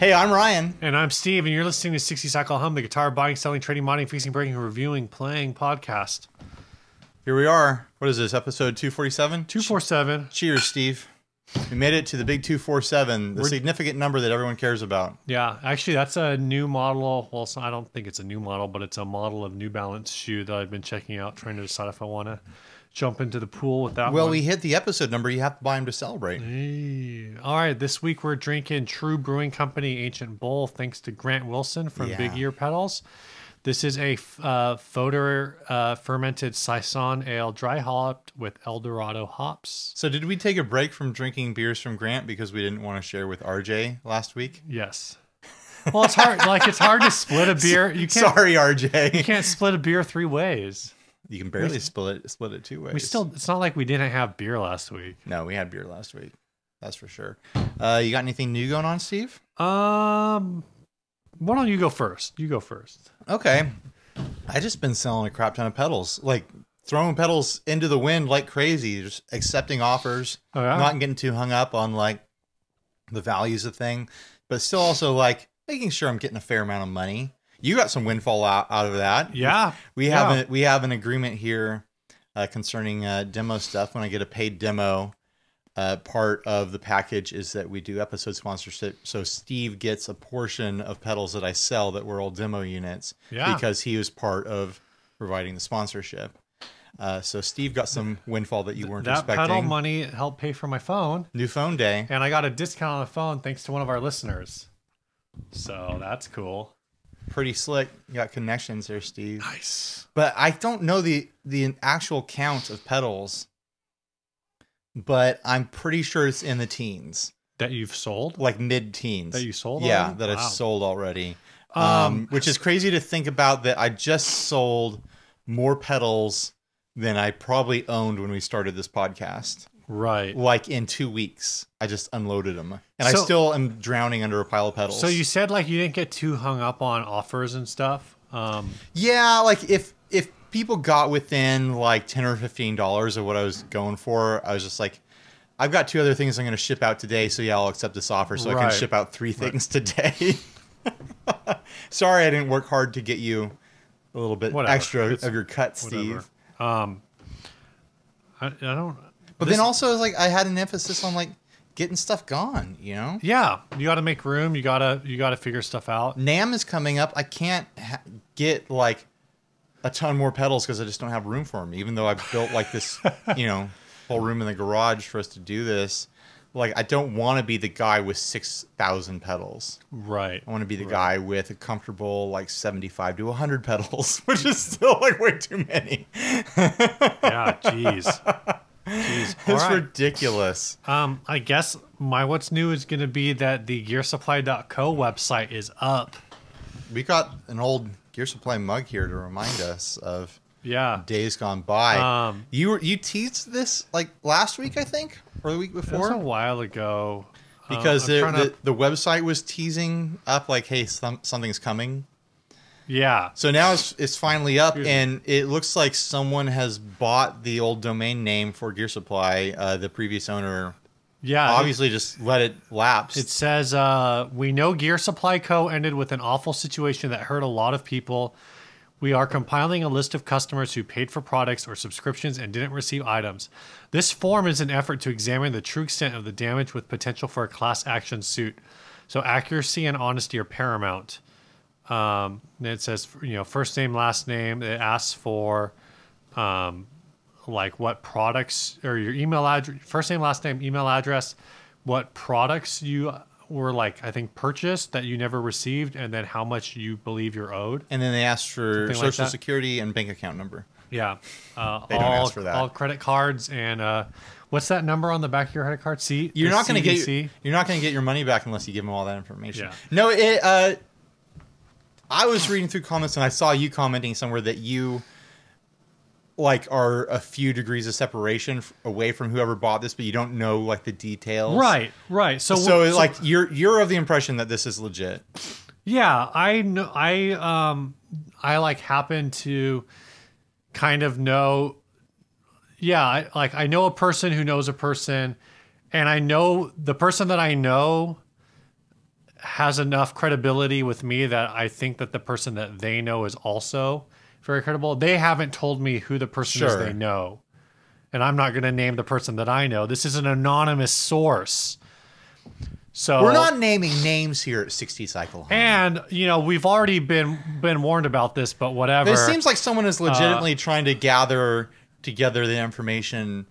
Hey, I'm Ryan. And I'm Steve, and you're listening to 60 Cycle Hum, the guitar buying, selling, trading, modding, fixing, breaking, reviewing, playing podcast. Here we are. What is this, episode 247? 247. Cheers, Steve. We made it to the big 247, the significant number that everyone cares about. Yeah, actually, that's a new model. Well, I don't think it's a new model, but it's a model of New Balance shoe that I've been checking out, trying to decide if I want to jump into the pool with that Well, one. we hit the episode number. You have to buy them to celebrate. Hey. All right, this week we're drinking True Brewing Company Ancient Bull, thanks to Grant Wilson from Big Ear Pedals. This is a Fodor fermented Saison Ale, dry hopped with Eldorado hops. So did we take a break from drinking beers from Grant because we didn't want to share with RJ last week? Yes. Well, it's hard. It's hard to split a beer. You can't. Sorry, RJ. You can't split a beer three ways. You can barely split it two ways. It's not like we didn't have beer last week. No, we had beer last week. That's for sure. You got anything new going on, Steve? Why don't you go first? You go first. Okay. I just been selling a crap ton of pedals, like throwing pedals into the wind like crazy, just accepting offers, not getting too hung up on like the values of thing, but still also like making sure I'm getting a fair amount of money. You got some windfall out of that. Yeah. We have an agreement here concerning demo stuff. When I get a paid demo, part of the package is that we do episode sponsorship. So Steve gets a portion of pedals that I sell that were all demo units because he was part of providing the sponsorship. So Steve got some windfall that you weren't expecting. That pedal money helped pay for my phone. New phone day. And I got a discount on the phone thanks to one of our listeners. So that's cool. Pretty slick. You got connections there, Steve. Nice. But I don't know the actual count of pedals, but I'm pretty sure it's in the teens. That you've sold? Like mid-teens. That you sold Yeah, already? that Wow. I've sold already. Which is crazy to think about, that I just sold more pedals than I probably owned when we started this podcast. Right. Like in 2 weeks, I just unloaded them. And I still am drowning under a pile of pedals. So you said like you didn't get too hung up on offers and stuff? Yeah, like if people got within like $10 or $15 of what I was going for, I was just like, I've got 2 other things I'm going to ship out today, so yeah, I'll accept this offer so I can ship out 3 things today. Sorry I didn't work hard to get you a little bit extra of your cut, Steve. I don't... But then also, it's like I had an emphasis on like getting stuff gone, you know? Yeah, you got to make room. You gotta figure stuff out. NAMM is coming up. I can't get like a ton more pedals because I just don't have room for them. Even though I've built like this, whole room in the garage for us to do this. Like, I don't want to be the guy with 6,000 pedals. Right. I want to be the guy with a comfortable like 75 to 100 pedals, which is still like way too many. Yeah, jeez. It's ridiculous. I guess my what's new is going to be that the gearsupply.co website is up. We got an old Gear Supply mug here to remind us of days gone by. You teased this like last week, I think, or the week before. It was a while ago. Because the website was teasing up like, hey, something's coming. Yeah. So now it's finally up, and it looks like someone has bought the old domain name for Gear Supply. The previous owner, obviously just let it lapse. It says, we know Gear Supply Co. ended with an awful situation that hurt a lot of people. We are compiling a list of customers who paid for products or subscriptions and didn't receive items. This form is an effort to examine the true extent of the damage with potential for a class action suit. So accuracy and honesty are paramount. It says, first name, last name. It asks for, like what products or your email address, first name, last name, email address, what products you were like, I think purchased that you never received, and then how much you believe you're owed. And then they ask for social security and bank account number. Yeah. They don't ask for that. All credit cards and, what's that number on the back of your credit card? You're not going to get your money back unless you give them all that information. Yeah. No, I was reading through comments and I saw you commenting somewhere that you like are a few degrees of separation away from whoever bought this, but you don't know like the details. Right. So like you're of the impression that this is legit. Yeah, I know. I like happen to kind of know. Yeah, I know a person who knows a person, and I know the person that I know has enough credibility with me that I think that the person that they know is also very credible. They haven't told me who the person is they know. And I'm not going to name the person that I know. This is an anonymous source. So we're not naming names here at 60 Cycle Home. And, you know, we've already been warned about this, but whatever. It seems like someone is legitimately trying to gather together the information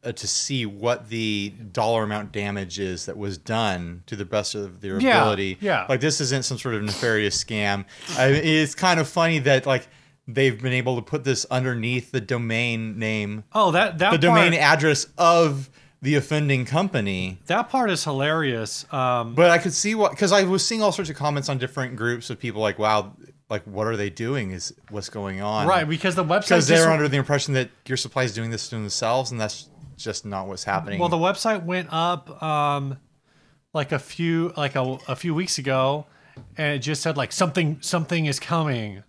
to see what the dollar amount damage is that was done to the best of their ability. Yeah. Like, this isn't some sort of nefarious scam. It's kind of funny that, like, they've been able to put this underneath the domain name. Oh, the domain address of the offending company. That part is hilarious. But I could see because I was seeing all sorts of comments on different groups of people like, wow, like, what are they doing? Is what's going on? Right, because the website... Because they're under the impression that Gear Supply is doing this to themselves, and that's just not what's happening. Well, the website went up like a few weeks ago, and it just said, like, something is coming.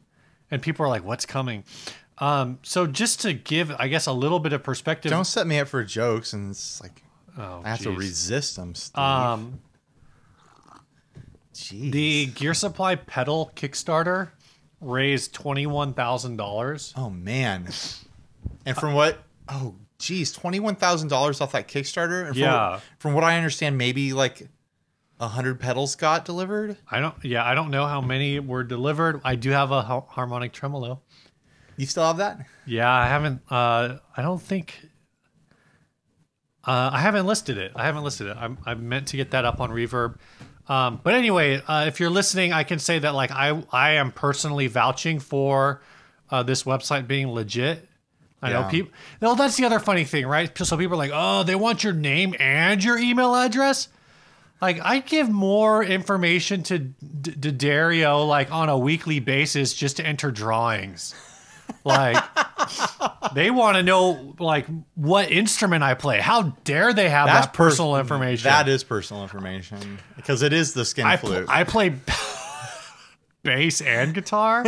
And people are like, what's coming? So just to give, I guess, a little bit of perspective. Don't set me up for jokes, and it's like, I have to resist them, Steve. Jeez. The Gear Supply pedal Kickstarter raised $21,000. Oh, man. And from what? Oh, geez, $21,000 off that Kickstarter? And from what I understand, maybe like 100 pedals got delivered? I don't know how many were delivered. I do have a harmonic tremolo. You still have that? Yeah, I haven't. I don't think. I haven't listed it. I'm meant to get that up on Reverb. But anyway, if you're listening, I can say that, like, I am personally vouching for this website being legit. I know people. No, that's the other funny thing, right? So people are like, oh, they want your name and your email address. Like, I give more information to Dario, like, on a weekly basis just to enter drawings. Like, they want to know, like, what instrument I play. How dare they have that personal information? That is personal information, because it is the skin flute. I play bass and guitar.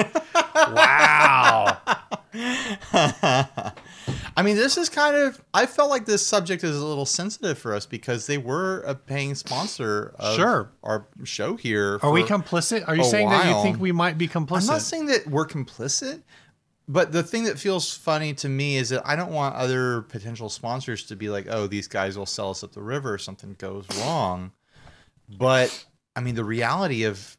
Wow. I mean, this is kind of... I felt like this subject is a little sensitive for us because they were a paying sponsor of our show here. Are we complicit? Are you saying that you think we might be complicit? I'm not saying that we're complicit, but the thing that feels funny to me is that I don't want other potential sponsors to be like, oh, these guys will sell us up the river if something goes wrong. But, I mean, the reality of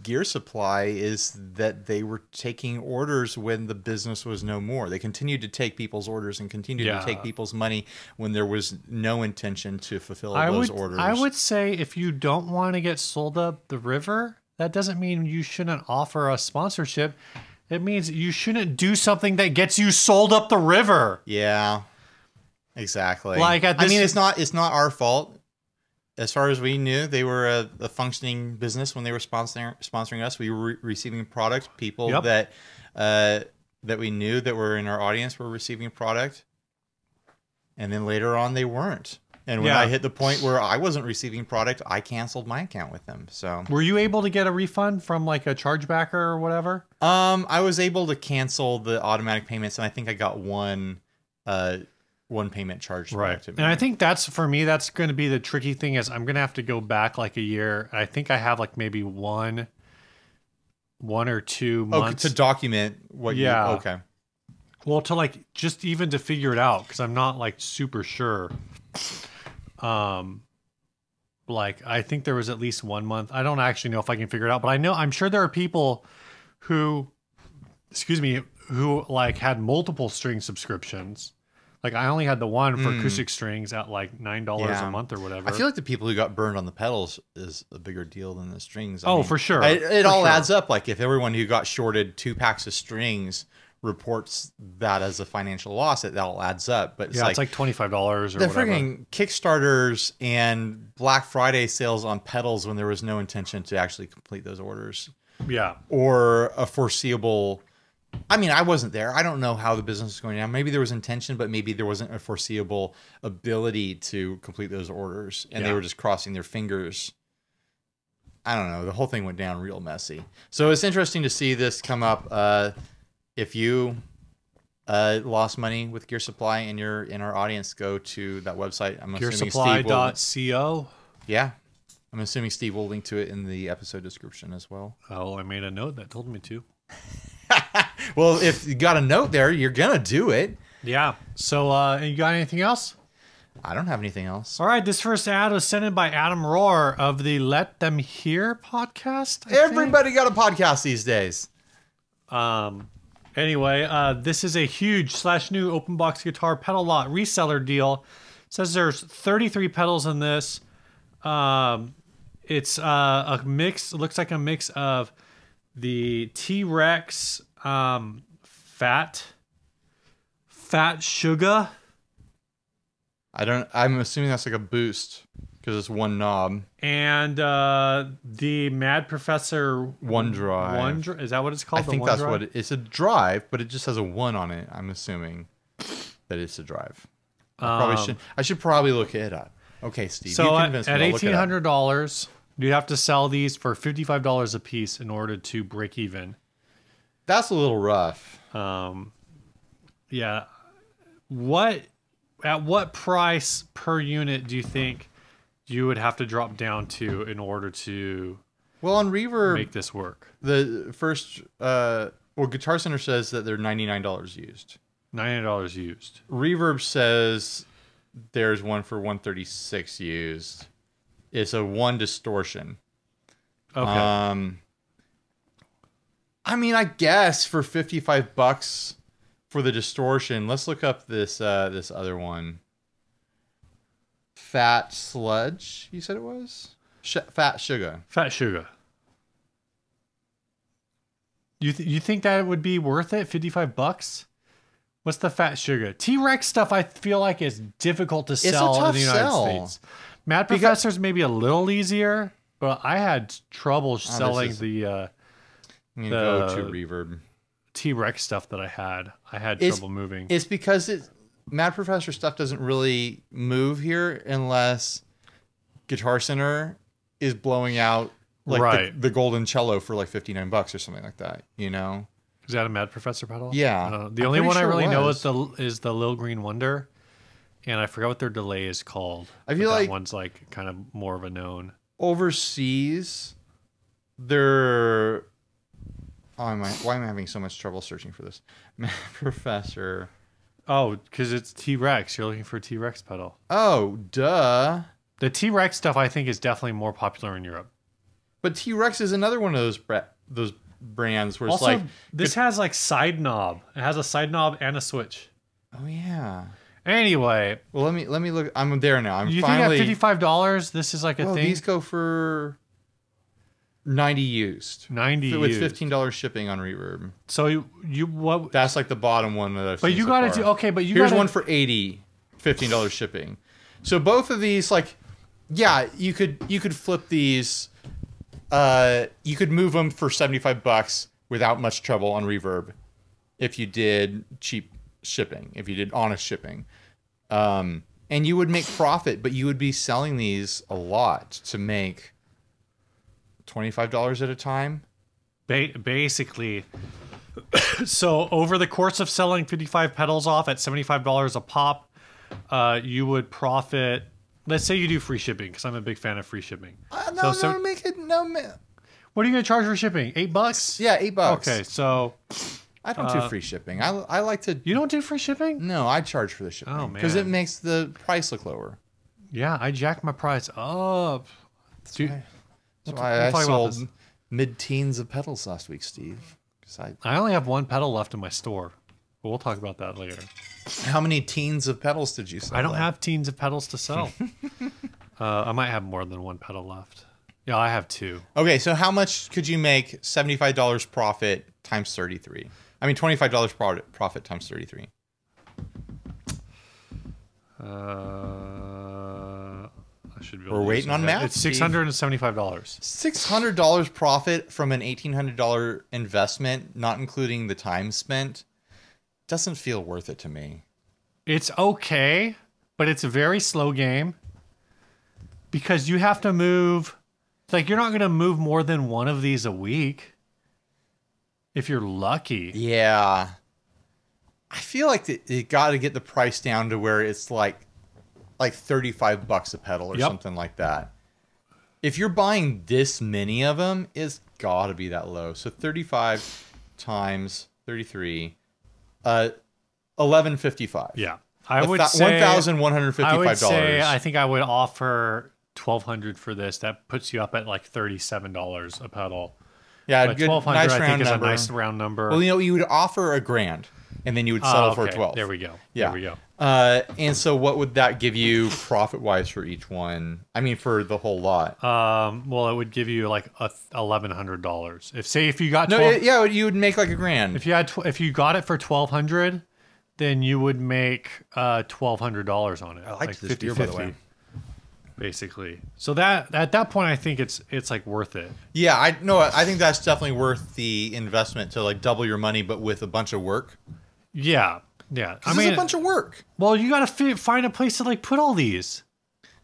Gear Supply is that they were taking orders when the business was no more. They continued to take people's orders and continued to take people's money when there was no intention to fulfill those orders. I would say if you don't want to get sold up the river, that doesn't mean you shouldn't offer a sponsorship. It means you shouldn't do something that gets you sold up the river. Yeah, exactly. Like, I mean, it's not our fault. As far as we knew, they were a functioning business when they were sponsoring us. We were receiving product. People that we knew that were in our audience were receiving product. And then later on, they weren't. And when I hit the point where I wasn't receiving product, I canceled my account with them. So, were you able to get a refund from, like, a chargebacker or whatever? I was able to cancel the automatic payments, and I think I got one payment charged back to me. And I think that's, for me, that's going to be the tricky thing, is I'm going to have to go back like a year. I think I have like maybe one or 2 months to document what you... Okay. Well, to, like, just even to figure it out, because I'm not, like, super sure. Like, I think there was at least 1 month. I don't actually know if I can figure it out, but I'm sure there are people who like had multiple string subscriptions. Like, I only had the one for acoustic strings at like $9 a month or whatever. I feel like the people who got burned on the pedals is a bigger deal than the strings. I mean, for sure. It all adds up. Like, if everyone who got shorted 2 packs of strings reports that as a financial loss, it all adds up. But it's like $25 or the whatever. freaking Kickstarters and Black Friday sales on pedals when there was no intention to actually complete those orders. Yeah. Or a foreseeable... I mean, I wasn't there. I don't know how the business was going down. Maybe there was intention, but maybe there wasn't a foreseeable ability to complete those orders. And they were just crossing their fingers. I don't know. The whole thing went down real messy. So it's interesting to see this come up. If you lost money with Gear Supply and you're in our audience, go to that website. I'm assuming Gearsupply.co. Yeah. I'm assuming Steve will link to it in the episode description as well. Oh, I made a note that told me to. Well, if you got a note there, you're going to do it. Yeah. So, you got anything else? I don't have anything else. All right. This first ad was sent in by Adam Rohr of the Let Them Hear podcast. Everybody got a podcast these days. Anyway, this is a huge /new open box guitar pedal lot reseller deal. It says there's 33 pedals in this. It's a mix. It looks like a mix of the T-Rex Fat Sugar. I'm assuming that's like a boost because it's one knob. And the Mad Professor One Drive. Is that what it's called? I think that's what it's a drive, but it just has a 1 on it. I'm assuming that it's a drive. I should probably look it up. Okay, Steve. So you convinced me. at $1,800, you have to sell these for $55 a piece in order to break even. That's a little rough. Yeah. At what price per unit do you think you would have to drop down to in order to on Reverb make this work? The first Guitar Center says that they're $99 used. $99 used. Reverb says there's one for $136 used. It's a 1 distortion. Okay. I mean, I guess for $55 for the distortion, let's look up this other one. Fat Sludge, you said it was? Fat Sugar. Fat Sugar. You think that would be worth it? $55? What's the Fat Sugar? T-Rex stuff I feel like is difficult to sell in the United States. Mad Professor's maybe a little easier, but I had trouble selling the I'm gonna go to Reverb. T-Rex stuff that I had. I had trouble moving. It's because Mad Professor stuff doesn't really move here unless Guitar Center is blowing out like the golden cello for like $59 or something like that, you know? Is that a Mad Professor pedal? Yeah. The only one I really know is the Lil Green Wonder, and I forgot what their delay is called. I feel like that one's like kind of more of a known. Overseas, they're... why am I having so much trouble searching for this? Mad Professor. Oh, because it's T-Rex. You're looking for a T-Rex pedal. Oh, duh. The T-Rex stuff I think is definitely more popular in Europe. But T-Rex is another one of those brands where it's also, like... this has like side knob. It has a side knob and a switch. Oh, yeah. Anyway. Well, let me look. I'm there now. You think at $55, this is like a thing? These go for... 90 used. 90 used. With $15 shipping on Reverb. So you what? That's like the bottom one that I've seen. But you got to do okay. But here's one for $15 shipping. So both of these, like, yeah, you could flip these. You could move them for $75 without much trouble on Reverb, if you did cheap shipping, if you did honest shipping, and you would make profit, but you would be selling these a lot to make $25 at a time. Basically, so over the course of selling 55 pedals off at $75 a pop, you would profit. Let's say you do free shipping, because I'm a big fan of free shipping. Make it man. What are you gonna charge for shipping? $8? Yeah, $8. Okay, so I don't do free shipping. I like to. You don't do free shipping? No, I charge for the shipping. Oh man, because it makes the price look lower. Yeah, I jacked my price up. Dude. That's why I sold mid-teens of pedals last week, Steve. I only have one pedal left in my store, but we'll talk about that later. How many teens of pedals did you sell? I don't have teens of pedals to sell. I might have more than one pedal left. Yeah, I have 2. Okay, so how much could you make $75 profit times 33? I mean, $25 profit times 33. I should be We're waiting on math. It's $675. $600 profit from an $1,800 investment, not including the time spent, doesn't feel worth it to me. It's okay, but it's a very slow game because you have to move. It's like you're not going to move more than one of these a week if you're lucky. Yeah. I feel like you got to get the price down to where it's like $35 a pedal or something like that. If you're buying this many of them, it's got to be that low. So 35 times 33, 1155. Yeah. I would say $1,155. I would say I think I would offer $1,200 for this. That puts you up at like $37 a pedal. Yeah, but good, $1,200 nice I think round is number. a nice round number. Well, you would offer $1,000, and then you would settle for 12. There we go. Yeah. There we go. And so what would that give you profit-wise for each one? I mean, for the whole lot. Well, it would give you like $1,100. If you got 12, you would make like $1,000. if you got it for $1,200, then you would make $1,200 on it. I liked this beer, by the way. Basically. So that at that point, I think it's like worth it. Yeah, I think that's definitely worth the investment to like double your money, but with a bunch of work. Yeah. I mean, it's a bunch of work. Well, you got to find a place to like put all these.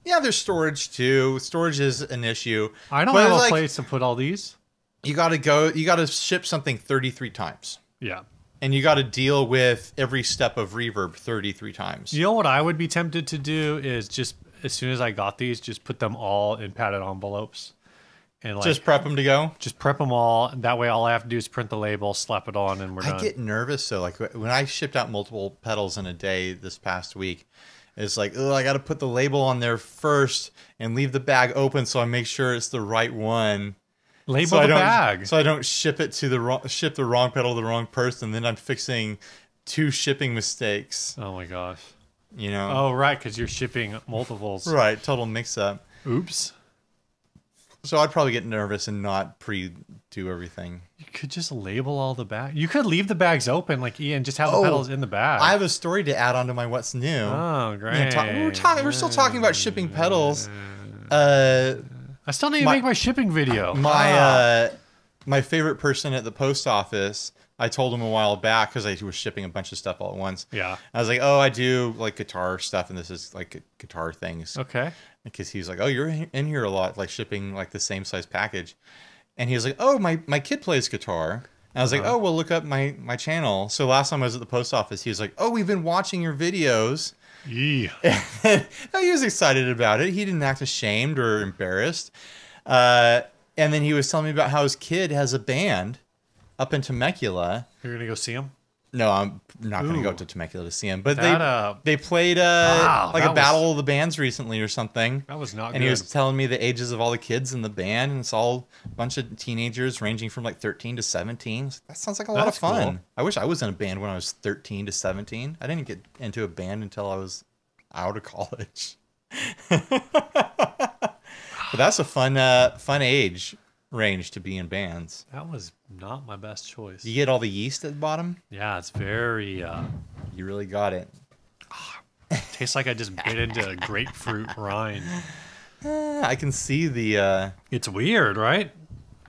Yeah, there's storage too. Storage is an issue. I don't have a place to put all these. You got to ship something 33 times. Yeah. And you got to deal with every step of reverb 33 times. You know what I would be tempted to do is just as soon as I got these, just put them all in padded envelopes. And like, just prep them to go? Just prep them all. That way all I have to do is print the label, slap it on, and we're done. I get nervous though. Like when I shipped out multiple pedals in a day this past week, it's like, oh, I got to put the label on there first and leave the bag open so I make sure it's the right one. Label the bag. So I don't ship it to the wrong pedal to the wrong person. Then I'm fixing 2 shipping mistakes. Oh my gosh. You know? Oh, right, because you're shipping multiples. Right, total mix-up. Oops. So I'd probably get nervous and not pre-do everything. You could just label all the bags. You could leave the bags open like Ian, just have the pedals in the bag. I have a story to add on to my What's New. Oh, great. We're still talking about shipping pedals. I still need to make my shipping video. My favorite person at the post office, I told him a while back because I was shipping a bunch of stuff all at once. Yeah. I was like, oh, I do like guitar stuff, and this is like guitar things. Okay. Because he's like, oh, you're in here a lot, like shipping like the same size package. And he was like, oh, my kid plays guitar. And I was like, oh, well, look up my channel. So last time I was at the post office, he was like, oh, we've been watching your videos. Yeah. He was excited about it. He didn't act ashamed or embarrassed. And then he was telling me about how his kid has a band up in Temecula. You're going to go see him? No, I'm not going to go to Temecula to see him. But they played wow, like a battle of the bands recently or something. That was not good. And he was telling me the ages of all the kids in the band. And it's all a bunch of teenagers ranging from like 13 to 17. That sounds like a lot of fun. Cool. I wish I was in a band when I was 13 to 17. I didn't get into a band until I was out of college. But that's a fun age range to be in bands. That was not my best choice. You get all the yeast at the bottom? Yeah, it's very... You really got it. Tastes like I just bit into a grapefruit rind. I can see the... It's weird, right?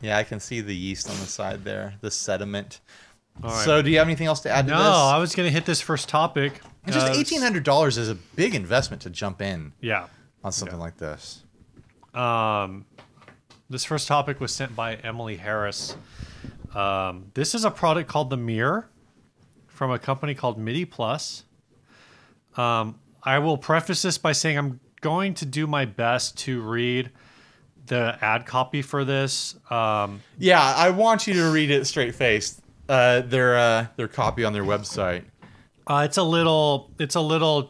Yeah, I can see the yeast on the side there, the sediment. All right. So do you have anything else to add to this? No, I was going to hit this first topic. Just $1,800 is a big investment to jump in on something like this. This first topic was sent by Emily Harris. This is a product called the Mirror from a company called MIDI Plus. I will preface this by saying I'm going to do my best to read the ad copy for this. Yeah, I want you to read it straight faced. Their copy on their website. It's a little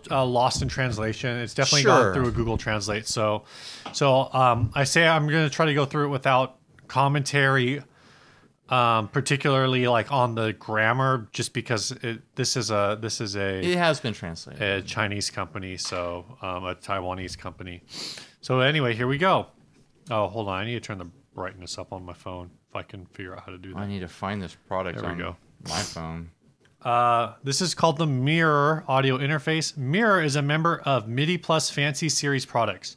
lost in translation. It's definitely gone through a Google Translate. So I say I'm going to try to go through it without commentary, particularly like on the grammar, just because it has been translated. A Chinese company, so a Taiwanese company. So anyway, here we go. Oh, hold on, I need to turn the brightness up on my phone if I can figure out how to do that. I need to find this product on my phone. This is called the Mirror audio interface. Mirror is a member of MIDI Plus Fancy Series products.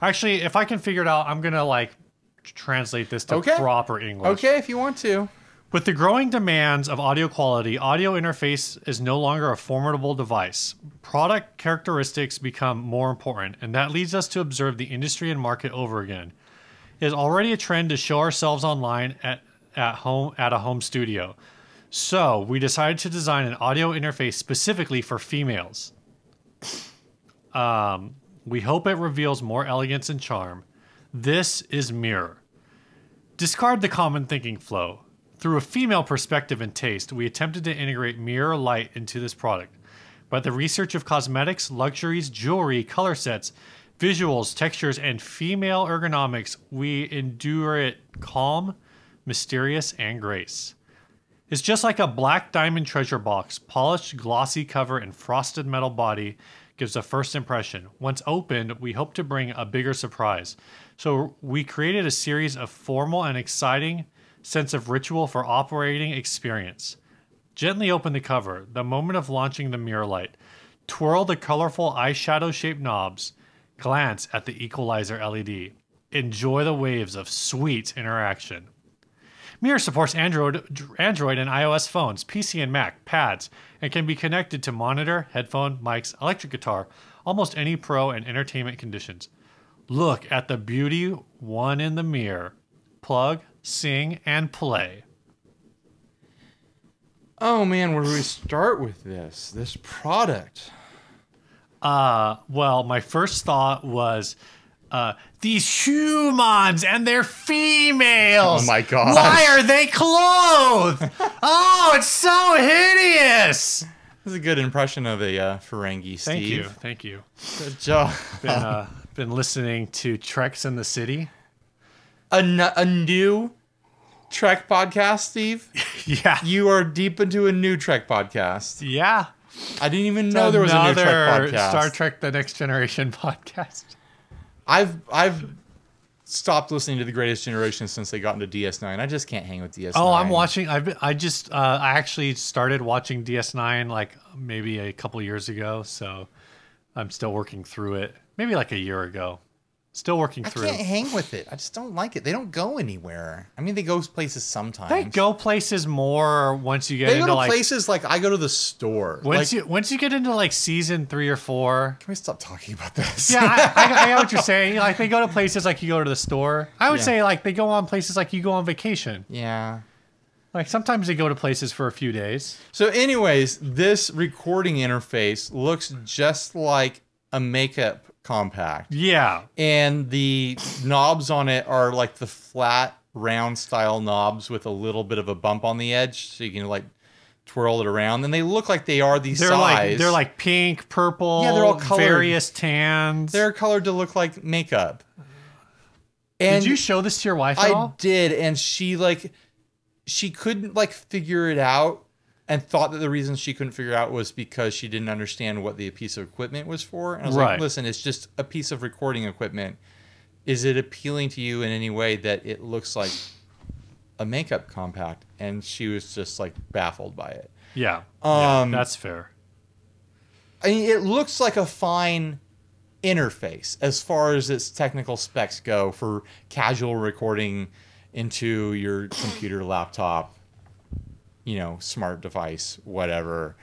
Actually, if I can figure it out, I'm going to like translate this to proper English. Okay, if you want to. With the growing demands of audio quality, audio interface is no longer a formidable device. Product characteristics become more important, and that leads us to observe the industry and market over again. It is already a trend to show ourselves online at a home studio. So we decided to design an audio interface specifically for females. We hope it reveals more elegance and charm. This is mirror. Discard the common thinking flow. Through a female perspective and taste, we attempted to integrate mirror light into this product. By the research of cosmetics, luxuries, jewelry, color sets, visuals, textures, and female ergonomics, we endure it calm, mysterious, and grace. It's just like a black diamond treasure box. Polished, glossy cover and frosted metal body gives a first impression. Once opened, we hope to bring a bigger surprise. So we created a series of formal and exciting sense of ritual for operating experience. Gently open the cover, the moment of launching the mirror light. Twirl the colorful eyeshadow-shaped knobs. Glance at the equalizer LED. Enjoy the waves of sweet interaction. Mirror supports Android and iOS phones, PC and Mac, pads, and can be connected to monitor, headphone, mics, electric guitar, almost any pro and entertainment conditions. Look at the beauty one in the mirror. Plug, sing, and play. Oh man, where do we start with this product? Well, my first thought was these humans and they're females. Oh my god. Why are they clothed? Oh, it's so hideous. This is a good impression of a Ferengi, Steve. Thank you. Good job. Been listening to Treks in the City. A new Trek podcast, Steve? Yeah. You are deep into a new Trek podcast. Yeah. I didn't even know there was a new Trek podcast. Star Trek The Next Generation podcast. I've stopped listening to The Greatest Generation since they got into DS9. I just can't hang with DS9. Oh, I'm watching. I actually started watching DS9 like maybe a couple years ago, so I'm still working through it. Maybe like a year ago. Still working through. I can't hang with it. I just don't like it. They don't go anywhere. I mean, they go places sometimes. They go places more once you get into go to like places like I go to the store. Once you get into like season 3 or 4. Can we stop talking about this? Yeah, I know what you're saying. Like they go to places like you go to the store. I would say like they go on places like you go on vacation. Yeah. Like sometimes they go to places for a few days. So anyways, this recording interface looks just like a makeup compact. Yeah. And the knobs on it are like the flat round style knobs with a little bit of a bump on the edge so you can like twirl it around. And they look like they are the size. They're like pink, purple, they're all colored. Various tans. They're colored to look like makeup. And did you show this to your wife at all? I did, and she couldn't like figure it out. And thought that the reason she couldn't figure out was because she didn't understand what the piece of equipment was for. And I was like, listen, it's just a piece of recording equipment. Is it appealing to you in any way that it looks like a makeup compact? And she was just like baffled by it. Yeah, that's fair. I mean, it looks like a fine interface as far as its technical specs go for casual recording into your computer, laptop, smart device, whatever.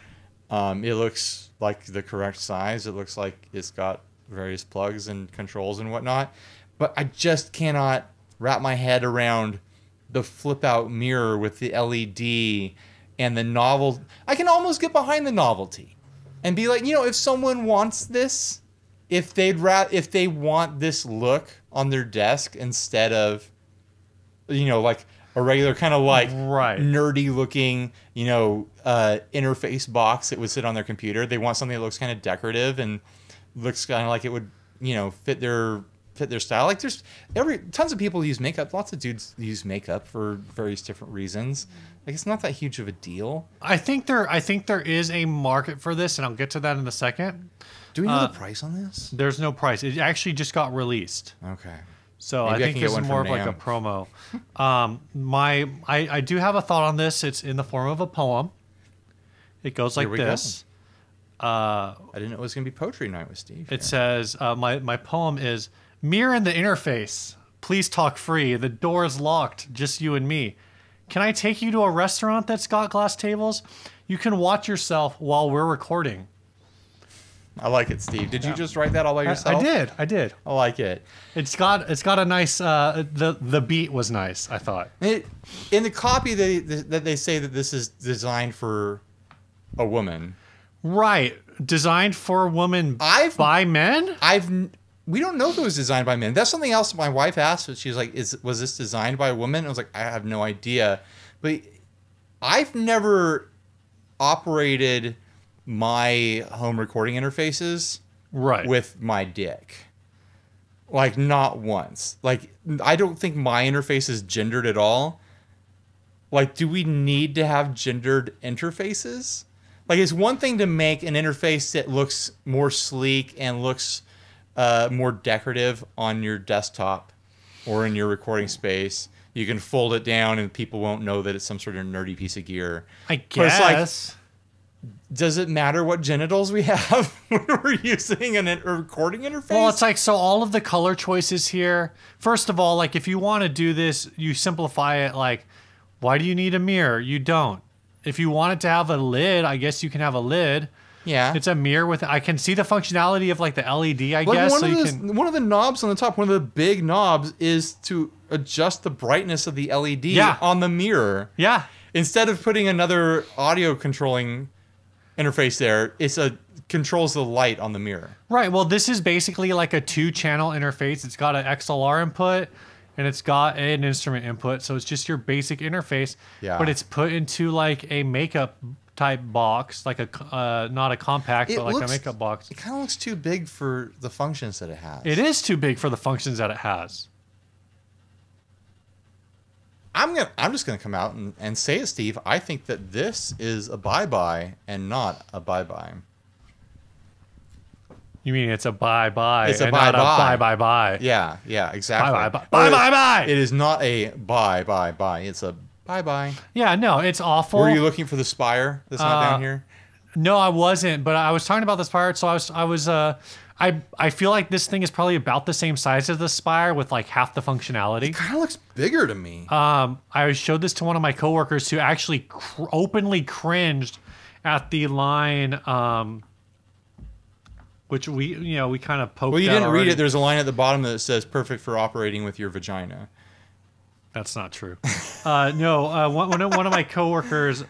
It looks like the correct size. It looks like it's got various plugs and controls and whatnot. But I just cannot wrap my head around the flip out mirror with the LED and the novel. I can almost get behind the novelty and be like, if someone wants this, if they want this look on their desk instead of, like a regular kind of like nerdy looking, interface box that would sit on their computer. They want something that looks kind of decorative and looks kind of like it would, fit their style. Like there's tons of people use makeup. Lots of dudes use makeup for various different reasons. Like it's not that huge of a deal. I think there is a market for this, and I'll get to that in a second. Do we know the price on this? There's no price. It actually just got released. Okay. So maybe I think this is more of like a promo. I do have a thought on this. It's in the form of a poem. It goes like this. I didn't know it was going to be poetry night with Steve. It says, my poem is, mirror in the interface. Please talk free. The door is locked. Just you and me. Can I take you to a restaurant that's got glass tables? You can watch yourself while we're recording. I like it, Steve. Did you just write that all by yourself? I did. I like it. It's got a nice. The beat was nice, I thought. In the copy, they say that this is designed for a woman. Right, designed for a woman by men. we don't know if it was designed by men. That's something else my wife asked. She's like, was this designed by a woman? I was like, I have no idea. But I've never operated my home recording interfaces with my dick. Like, not once. Like, I don't think my interface is gendered at all. Like, do we need to have gendered interfaces? Like, it's one thing to make an interface that looks more sleek and looks more decorative on your desktop or in your recording space. You can fold it down and people won't know that it's some sort of nerdy piece of gear. I guess. But it's like, does it matter what genitals we have when we're using a recording interface? Well, it's like, so all of the color choices here. First of all, like, if you want to do this, you simplify it. Like, why do you need a mirror? You don't. If you want it to have a lid, I guess you can have a lid. Yeah. It's a mirror with, I can see the functionality of like the LED, I guess. One of the knobs on the top, one of the big knobs is to adjust the brightness of the LED on the mirror. Yeah. Instead of putting another audio controlling interface there, controls the light on the mirror. Right. Well, this is basically like a 2-channel interface. It's got an XLR input and it's got an instrument input. So it's just your basic interface. Yeah. But it's put into like a makeup type box, like a not a compact, but like a makeup box. It kind of looks too big for the functions that it has. It is too big for the functions that it has. I'm just gonna come out and say it, Steve. I think that this is a bye-bye and not a bye-bye. You mean it's a bye-bye? It's a bye-bye. Not a bye-bye. Yeah, exactly. Bye-bye. It is not a bye-bye. It's a bye-bye. Yeah, no, it's awful. Were you looking for the spire that's not down here? No, I wasn't. But I was talking about the spire, so I feel like this thing is probably about the same size as the Spire with like half the functionality. It kind of looks bigger to me. I showed this to one of my coworkers who actually openly cringed at the line, which we kind of poked. Well, you didn't already read it. There's a line at the bottom that says "perfect for operating with your vagina." That's not true. No, one of my coworkers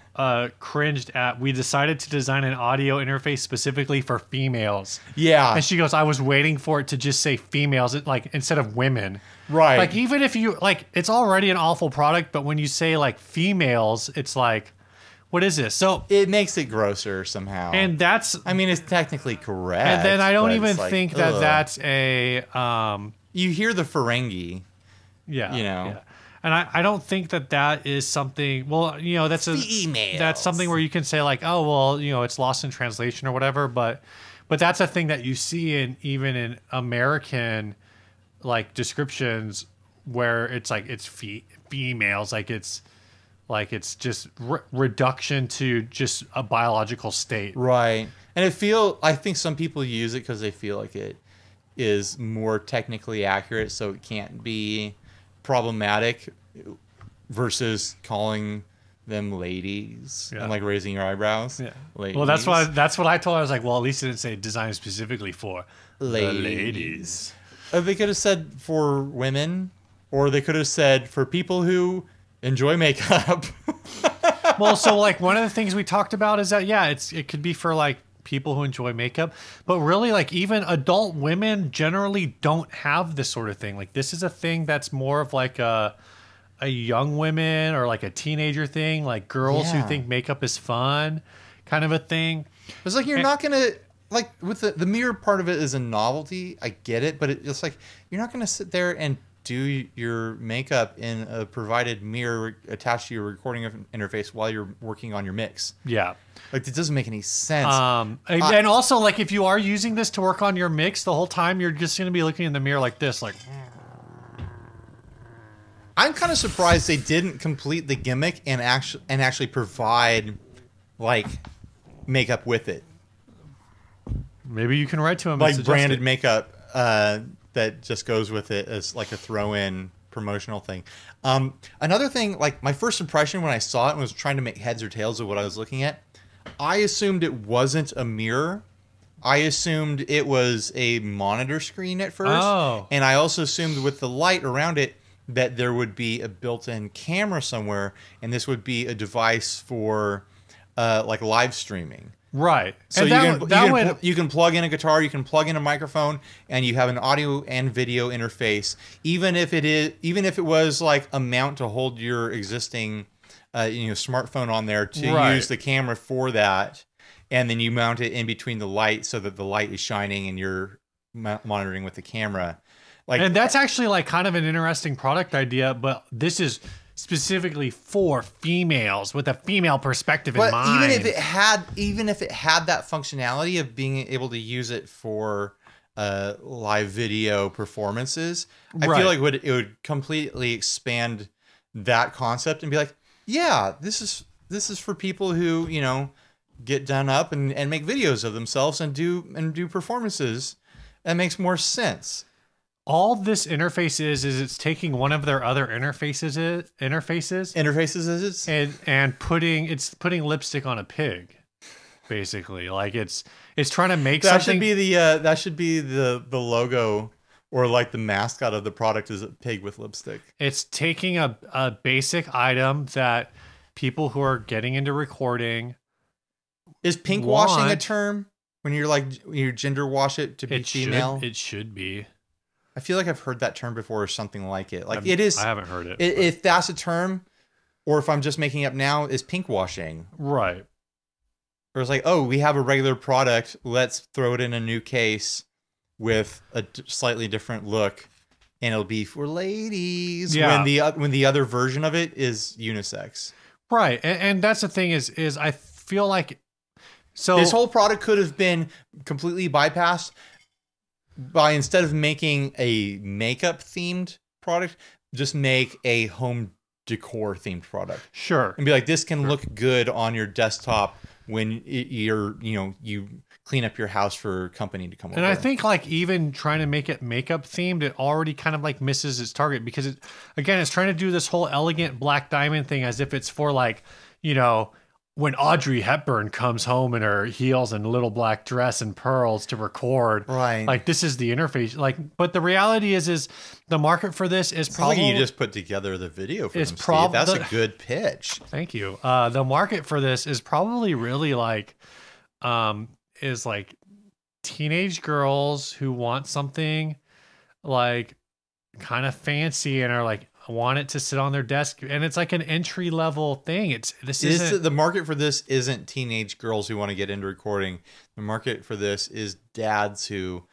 cringed at, we decided to design an audio interface specifically for females. Yeah. And she goes, I was waiting for it to just say females, like instead of women. Right. Like, even if you, like, it's already an awful product, but when you say like females, it's like, what is this? So it makes it grosser somehow. And that's, I mean, it's technically correct. And then I don't even think that that's a, you hear the Ferengi. Yeah. You know. Yeah. And I don't think that is something, well, that's that's something where you can say like, oh, well, it's lost in translation or whatever. But that's a thing that you see even in American like descriptions where it's like, it's females, like it's just reduction to just a biological state. Right. And I think some people use it because they feel like it is more technically accurate. So it can't be problematic versus calling them ladies and like raising your eyebrows. Yeah. Ladies. Well, that's what I told her. I was like, well, at least it didn't say designed specifically for ladies. They could have said for women, or they could have said for people who enjoy makeup. Well, so like one of the things we talked about is that it could be for like people who enjoy makeup, but really like even adult women generally don't have this sort of thing. Like this is a thing that's more of like a young women or like a teenager thing, like girls who think makeup is fun kind of a thing. It's like you're not gonna, like with the mirror part of it is a novelty, I get it, but it's like you're not gonna sit there and do your makeup in a provided mirror attached to your recording interface while you're working on your mix. Yeah. Like, it doesn't make any sense. And also, like, if you are using this to work on your mix the whole time, you're just going to be looking in the mirror like this, like... I'm kind of surprised they didn't complete the gimmick and actually provide, like, makeup with it. Maybe you can write to them. Like, branded makeup that just goes with it as, like, a throw-in promotional thing. Another thing, like, my first impression when I saw it and was trying to make heads or tails of what I was looking at, I assumed it wasn't a mirror. I assumed it was a monitor screen at first. Oh. And I also assumed with the light around it that there would be a built-in camera somewhere, and this would be a device for like live streaming. Right. So And you can plug in a guitar, you can plug in a microphone, and you have an audio and video interface. Even if it was like a mount to hold your existing, smartphone on there to use the camera for that, and then you mount it in between the light so that the light is shining and you're monitoring with the camera. And that's actually like kind of an interesting product idea, but this is specifically for females with a female perspective in mind. But even if it had that functionality of being able to use it for live video performances, I feel like it would completely expand that concept and be like, yeah, this is for people who, get done up and make videos of themselves and do performances. That makes more sense. All this interface is it's taking one of their other interfaces and putting lipstick on a pig, basically. Like it's trying to make that something. That should be the logo, or like the mascot of the product is a pig with lipstick. It's taking a basic item that people who are getting into recording. Is pink washing a term when you gender wash it to be female? It should be. I feel like I've heard that term before or something like it. Like it is. I haven't heard it. If that's a term, or if I'm just making it up now, is pink washing. Right. Or it's like, oh, we have a regular product. Let's throw it in a new case with a slightly different look, and it'll be for ladies. Yeah. When the other version of it is unisex. Right. And that's the thing is I feel like this whole product could have been completely bypassed by, instead of making a makeup themed product, just make a home decor themed product. Sure. And be like, this can look good on your desktop when you clean up your house for company to come over. And I think like even trying to make it makeup themed, it already kind of like misses its target, because it's trying to do this whole elegant black diamond thing as if it's for like, when Audrey Hepburn comes home in her heels and little black dress and pearls to record, right? Like this is the interface. Like, but the reality is the market for this is probably like you just put together the video for them. Steve. That's a good pitch. Thank you. The market for this is probably really like, is like teenage girls who want something like kind of fancy and are like, want it to sit on their desk, and it's like an entry level thing. The market for this isn't teenage girls who want to get into recording. The market for this is dads who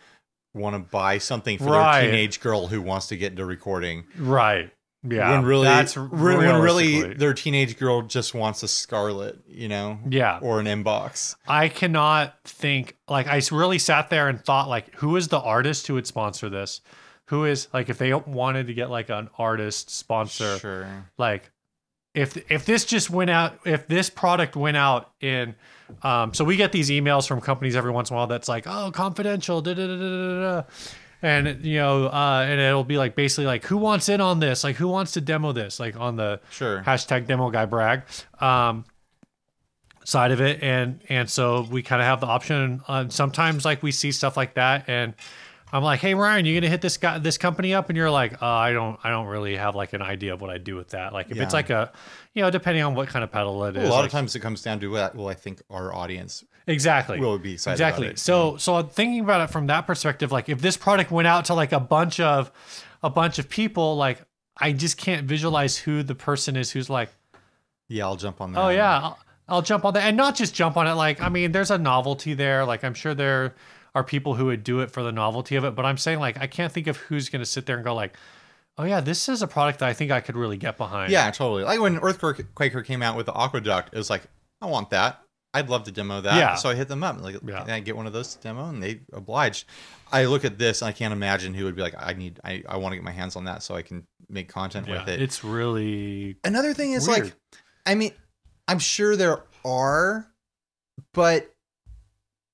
want to buy something for their teenage girl who wants to get into recording. Right. Yeah. When really their teenage girl just wants a Scarlett, Yeah. Or an inbox. I cannot think, like, I really sat there and thought, like, who is the artist who would sponsor this? Who is, like, if they wanted to get like an artist sponsor, sure. Like if this just went out, if this product went out in, so we get these emails from companies every once in a while that's like, oh, confidential, da da da da da, and and it'll be like basically like, who wants in on this? Like, who wants to demo this? Like on the hashtag demo guy brag side of it, and so we kind of have the option. Sometimes like we see stuff like that, and I'm like, hey Ryan, you gonna hit this company up? And you're like, I don't really have like an idea of what I do with that. Like if it's like a, depending on what kind of pedal it is. A lot of times it comes down to what I think our audience exactly will be excited about it. So I'm thinking about it from that perspective. Like if this product went out to like a bunch of people, like I just can't visualize who the person is who's like, yeah, I'll jump on that. Oh yeah, I'll jump on that, and not just jump on it. Like I mean, there's a novelty there. Like I'm sure there are people who would do it for the novelty of it, but I'm saying like I can't think of who's going to sit there and go like, oh yeah, this is a product that I think I could really get behind. Yeah, totally. Like when Earthquaker came out with the Aqueduct, it was like, I want that. I'd love to demo that. Yeah. So I hit them up, like, can I get one of those to demo? And they obliged. I look at this and I can't imagine who would be like, I want to get my hands on that so I can make content with it. It's really another thing is weird. Like, I mean, I'm sure there are, but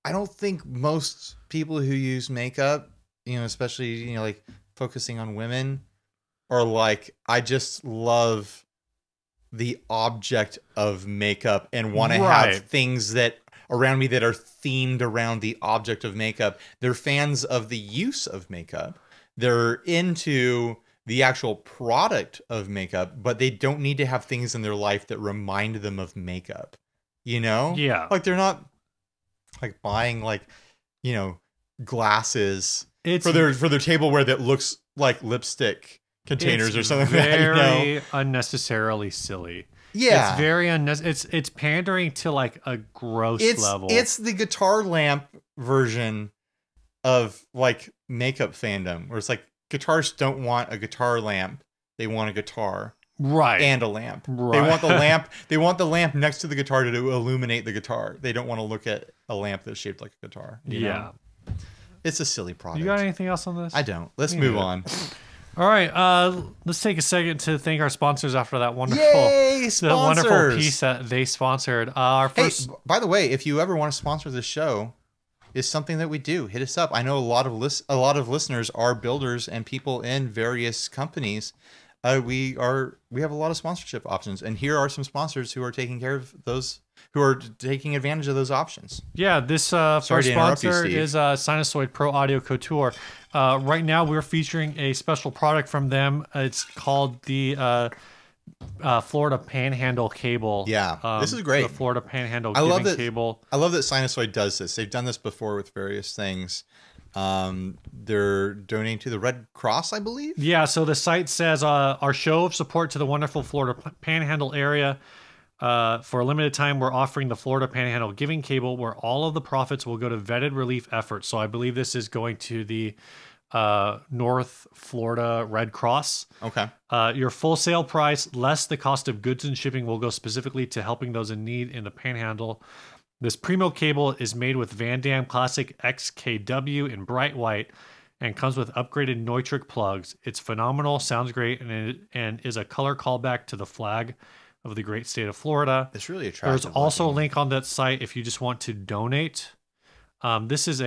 I don't think most people who use makeup, especially, like focusing on women, are like, I just love the object of makeup and want to have things that around me that are themed around the object of makeup. They're fans of the use of makeup. They're into the actual product of makeup, but they don't need to have things in their life that remind them of makeup, Yeah. Like they're not like buying like, glasses It's for their tableware that looks like lipstick containers or something. Very unnecessarily silly. Yeah, it's very unnecessary. It's pandering to like a gross level. It's the guitar lamp version of like makeup fandom, where it's like guitarists don't want a guitar lamp; they want a guitar, right, and a lamp. Right. They want the lamp. They want the lamp next to the guitar to illuminate the guitar. They don't want to look at a lamp that's shaped like a guitar. You know? It's a silly product. You got anything else on this? I don't. Let's move on. All right, let's take a second to thank our sponsors after that wonderful, sponsors. wonderful piece that they sponsored. Our first, by the way, if you ever want to sponsor this show, it's something that we do. Hit us up. I know a lot of listeners are builders and people in various companies. We have a lot of sponsorship options, and here are some sponsors who are taking care of those, who are taking advantage of those options. Yeah, this first sponsor is Sinusoid Pro Audio Couture. Right now, we're featuring a special product from them. It's called the Florida Panhandle Cable. Yeah, this is great. The Florida Panhandle Cable. I love that Sinusoid does this. They've done this before with various things. They're donating to the Red Cross, I believe. Yeah, so the site says our show of support to the wonderful Florida Panhandle area. For a limited time, we're offering the Florida Panhandle Giving Cable, where all of the profits will go to vetted relief efforts. So I believe this is going to the North Florida Red Cross. Okay. Your full sale price, less the cost of goods and shipping, will go specifically to helping those in need in the Panhandle. This Primo cable is made with Van Dam Classic XKW in bright white and comes with upgraded Neutrik plugs. It's phenomenal, sounds great, and is a color callback to the flag of the great state of Florida. It's really attractive. There's also a link on that site if you just want to donate. This is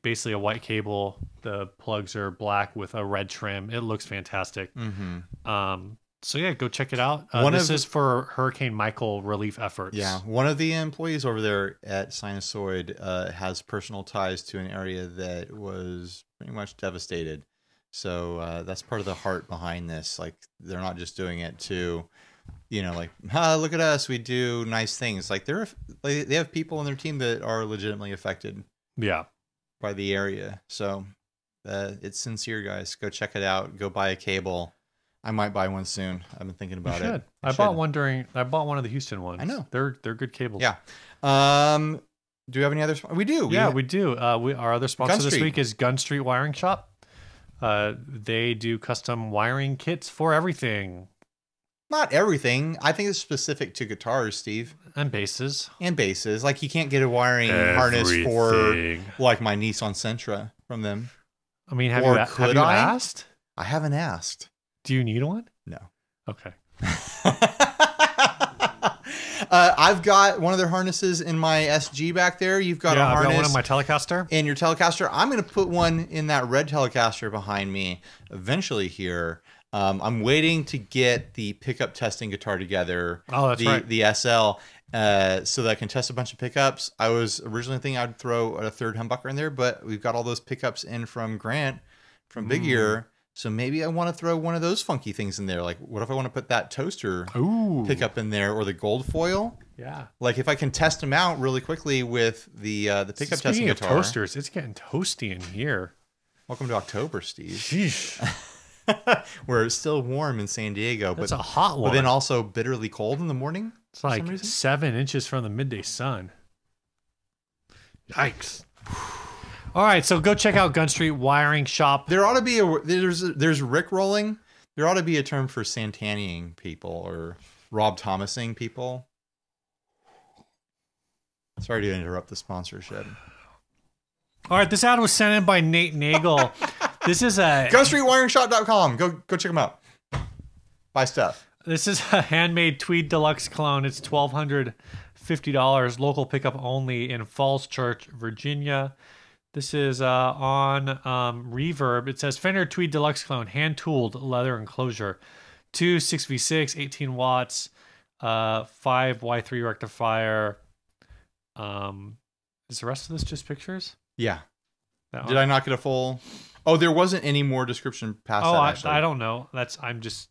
basically a white cable. The plugs are black with a red trim. It looks fantastic. Mm-hmm. So yeah, go check it out. This is for Hurricane Michael relief efforts. Yeah, one of the employees over there at Sinusoid has personal ties to an area that was pretty much devastated. So that's part of the heart behind this. Like, they're not just doing it to, like, look at us, we do nice things. Like, they have people on their team that are legitimately affected. Yeah, by the area. So it's sincere, guys. Go check it out. Go buy a cable. I might buy one soon. I've been thinking about it. I bought one of the Houston ones. I know. They're good cables. Yeah. Do we have any other? We do. Yeah, we do. Our other sponsor this week is Gun Street Wiring Shop. They do custom wiring kits for everything. Not everything. I think it's specific to guitars, Steve. And basses. Like, you can't get a wiring harness for like my Nissan Sentra from them. I mean, have you asked? I haven't asked. Do you need one? No. Okay. I've got one of their harnesses in my SG back there. You've got a harness. I've got one in my Telecaster. In your Telecaster. I'm going to put one in that red Telecaster behind me eventually here. I'm waiting to get the pickup testing guitar together. Oh, that's right. The SL, so that I can test a bunch of pickups. I was originally thinking I'd throw a third humbucker in there, but we've got all those pickups in from Grant, from Big Ear. So maybe I want to throw one of those funky things in there. Like, what if I want to put that toaster pickup in there, or the gold foil? Yeah. Like, if I can test them out really quickly with the pickup testing guitar. Speaking of toasters, it's getting toasty in here. Welcome to October, Steve. Sheesh. Where it's still warm in San Diego. It's a hot one. But then also bitterly cold in the morning. It's like 7 inches from the midday sun. Yikes. All right, so go check out Gun Street Wiring Shop. There ought to be there's rickrolling. There ought to be a term for Santaniing people or Rob Thomasing people. Sorry to interrupt the sponsorship. All right, this ad was sent in by Nate Nagel. This is a GunStreetWiringShop.com. Go check them out. Buy stuff. This is a handmade Tweed Deluxe clone. It's $1,250, local pickup only in Falls Church, Virginia. This is on Reverb. It says Fender Tweed Deluxe clone, hand-tooled leather enclosure, 2 6v6, 18 watts, 5 Y3 rectifier. Is the rest of this just pictures? Yeah. Did I not get a full? Oh, there wasn't any more description past that. Actually, I don't know.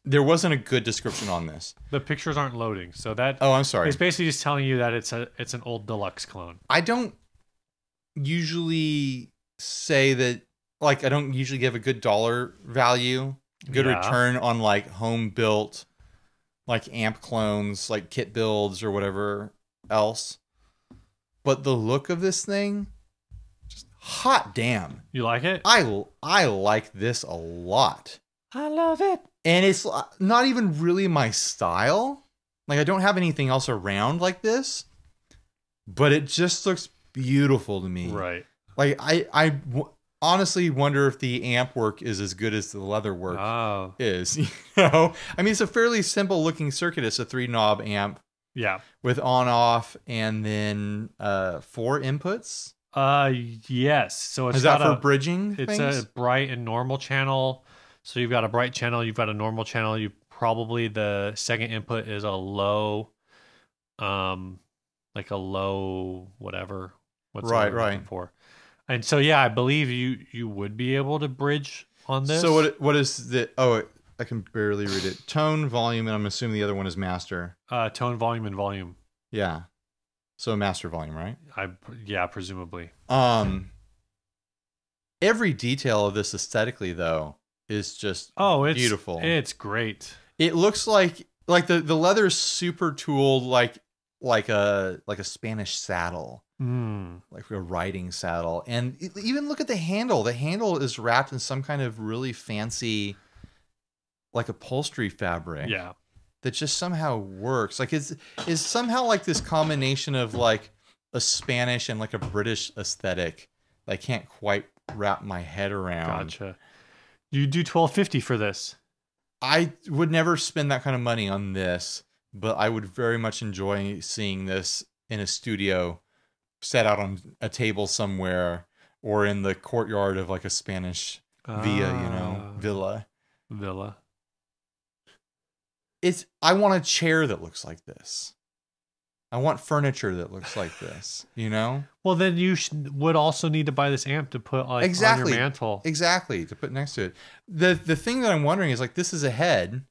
There wasn't a good description on this. The pictures aren't loading, so that. Oh, I'm sorry. It's basically just telling you that it's an old deluxe clone. I don't usually say that, like, I don't usually give a good dollar value, good return on like home built, like amp clones, like kit builds or whatever else. But the look of this thing, just hot damn. You like it? I like this a lot. I love it. And it's not even really my style. Like, I don't have anything else around like this, but it just looks beautiful to me. Right. Like, I honestly wonder if the amp work is as good as the leather work is. You know, I mean, it's a fairly simple looking circuit. It's a 3-knob amp. Yeah. With on-off and then 4 inputs. Yes. So it's is that for bridging? It's things? A bright and normal channel. So you've got a bright channel, you've got a normal channel. You probably the second input is a low, like a low whatever. What's right for? And so yeah, I believe you would be able to bridge on this. So what is the? Oh, I can barely read it. Tone, volume, and I'm assuming the other one is master. Tone, volume, and volume. Yeah. So master volume, right? Yeah, presumably. Every detail of this aesthetically, though, is just it's beautiful. It's great. It looks like the leather is super tooled, like a Spanish saddle, like a riding saddle. And even look at the handle. The handle is wrapped in some kind of really fancy, like upholstery fabric. Yeah. That just somehow works. Like is somehow like this combination of like a Spanish and like a British aesthetic that I can't quite wrap my head around. Gotcha. You do $12.50 for this. I would never spend that kind of money on this, but I would very much enjoy seeing this in a studio set out on a table somewhere or in the courtyard of like a Spanish villa. I want a chair that looks like this. I want furniture that looks like this, you know? Well, then you would also need to buy this amp to put like on your mantle. Exactly, to put next to it. The thing that I'm wondering is like, this is a head.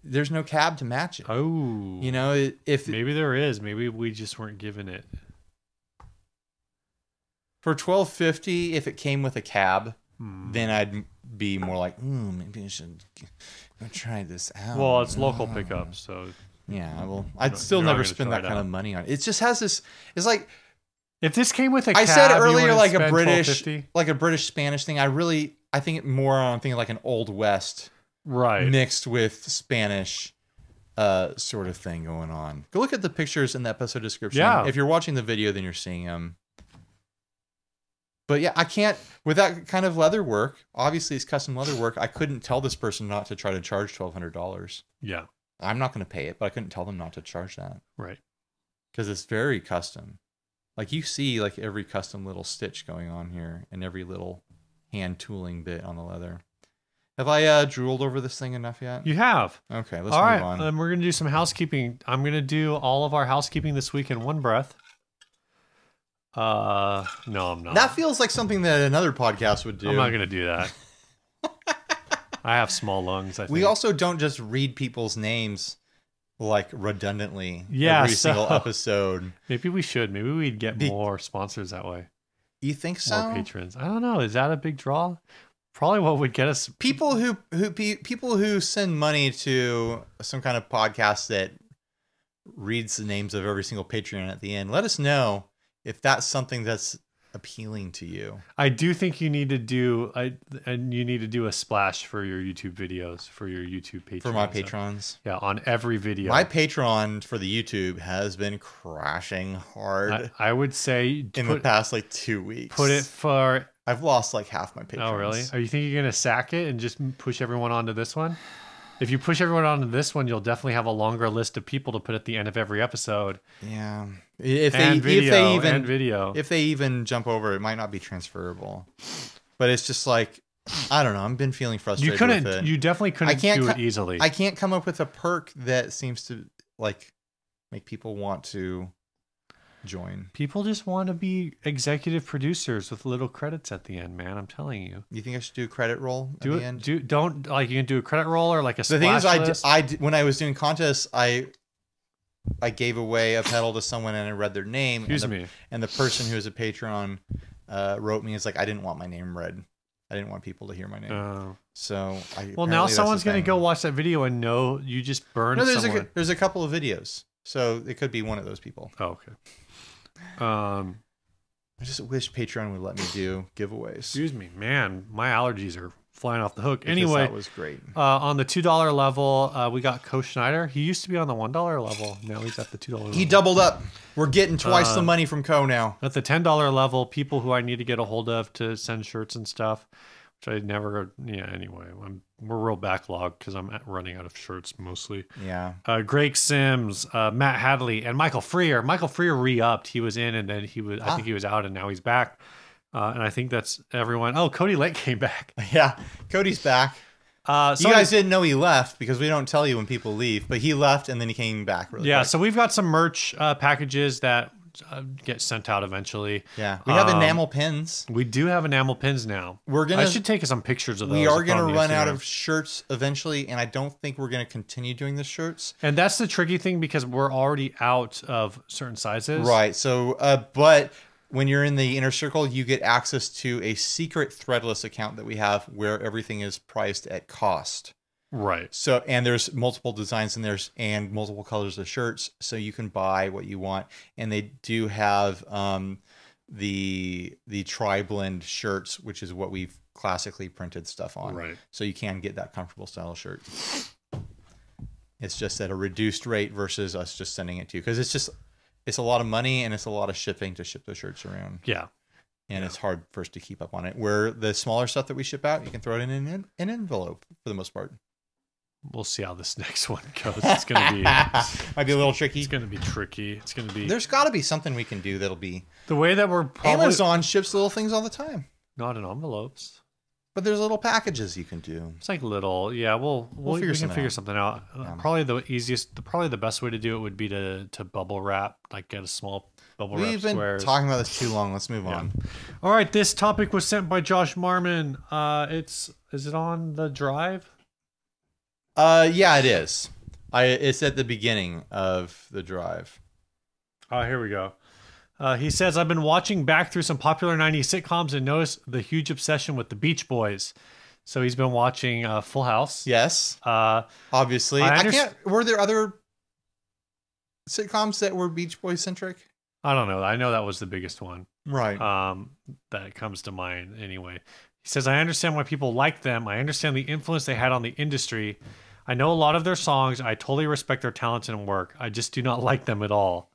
There's no cab to match it. Oh. You know, if maybe there is. Maybe we just weren't given it. For $12.50, if it came with a cab, then I'd be more like, maybe I should go try this out. Well, it's local pickup, so... Yeah, well, I'd still never spend that kind of money on it. It just has this. It's like if this came with a cab, I said earlier, like a British Spanish thing. I think more. I'm thinking like an Old West, right, mixed with Spanish, sort of thing going on. Go look at the pictures in the episode description. Yeah. If you're watching the video, then you're seeing them. But yeah, I can't with that kind of leather work. Obviously, it's custom leather work. I couldn't tell this person not to try to charge $1,200. Yeah. I'm not going to pay it, but I couldn't tell them not to charge that. Right. Because it's very custom. Like you see like every custom little stitch going on here and every little hand tooling bit on the leather. Have I drooled over this thing enough yet? You have. Okay, let's move on. We're going to do some housekeeping. I'm going to do all of our housekeeping this week in one breath. No, I'm not. That feels like something that another podcast would do. I'm not going to do that. I have small lungs, I think. We also don't just read people's names like redundantly every single episode. Maybe we should. Maybe we'd get more sponsors that way. You think so? More patrons. I don't know. Is that a big draw? Probably what would get us people who send money to some kind of podcast that reads the names of every single Patreon at the end. Let us know if that's something that's appealing to you. I do think you need to do a splash for your YouTube videos, for your YouTube patrons. For my patrons. Yeah, on every video. My Patreon for the YouTube has been crashing hard. I would say the past like 2 weeks. Put it for I've lost like half my patrons. Oh, really? Are you thinking you're going to sack it and just push everyone onto this one? If you push everyone onto this one, you'll definitely have a longer list of people to put at the end of every episode. Yeah. If they even jump over, it might not be transferable. But it's just like, I don't know. I've been feeling frustrated with it. You definitely couldn't do it easily. I can't come up with a perk that seems to like make people want to join. People just want to be executive producers with little credits at the end, man. I'm telling you. You think I should do a credit roll at the end? Don't like you can do a credit roll or like a splash list. The thing is, when I was doing contests, I I gave away a pedal to someone and I read their name. Excuse me. And the person who is a Patreon wrote me, is like, I didn't want my name read. I didn't want people to hear my name. So now someone's going to go watch that video and know you just burned someone. There's a couple of videos. So it could be one of those people. Oh, okay. I just wish Patreon would let me do giveaways. Excuse me, man. My allergies are flying off the hook. Anyway, that was great. On the $2 level, we got Co Schneider. He used to be on the $1 level. Now he's at the $2 level. He doubled up. We're getting twice the money from Co now. At the $10 level, people who I need to get a hold of to send shirts and stuff, which I never. Yeah. Anyway, we're real backlogged because I'm running out of shirts mostly. Yeah. Greg Sims, Matt Hadley, and Michael Freer. Michael Freer re-upped. He was in, and then he was. I think he was out, and now he's back. And I think that's everyone. Oh, Cody Lake came back. Yeah, Cody's back. You guys didn't know he left because we don't tell you when people leave, but he left and then he came back really quick. So we've got some merch packages that get sent out eventually. Yeah, we have enamel pins. We do have enamel pins now. I should take some pictures of those. We are gonna run out of shirts eventually, and I don't think we're gonna continue doing the shirts. And that's the tricky thing because we're already out of certain sizes. Right. So, but when you're in the inner circle, you get access to a secret threadless account that we have where everything is priced at cost. Right. So, and there's multiple designs in there and multiple colors of shirts, so you can buy what you want. And they do have the tri-blend shirts, which is what we've classically printed stuff on. Right. So you can get that comfortable style shirt. It's just at a reduced rate versus us just sending it to you, because it's a lot of money and it's a lot of shipping to ship those shirts around. Yeah. And it's hard for us to keep up on it. Where the smaller stuff that we ship out, you can throw it in an envelope for the most part. We'll see how this next one goes. It's going to be... Might be a little tricky. It's going to be tricky. It's going to be... There's got to be something we can do that'll be... The way that we're probably... Amazon ships little things all the time. Not in envelopes. But there's little packages you can do. It's like little... Yeah, we can figure something out. Yeah. Probably the best way to do it would be to bubble wrap, like get a small bubble wrap We've been squares. talking about this too long. Let's move on. All right, this topic was sent by Josh Marmon. Is it on the drive? Yeah, it is. It's at the beginning of the drive. Oh, here we go. He says, I've been watching back through some popular 90s sitcoms and noticed the huge obsession with the Beach Boys. So he's been watching Full House. Yes. Obviously. Were there other sitcoms that were Beach Boys centric? I don't know. I know that was the biggest one. Right. That comes to mind anyway. He says, I understand why people like them. I understand the influence they had on the industry. I know a lot of their songs. I totally respect their talents and work. I just do not like them at all.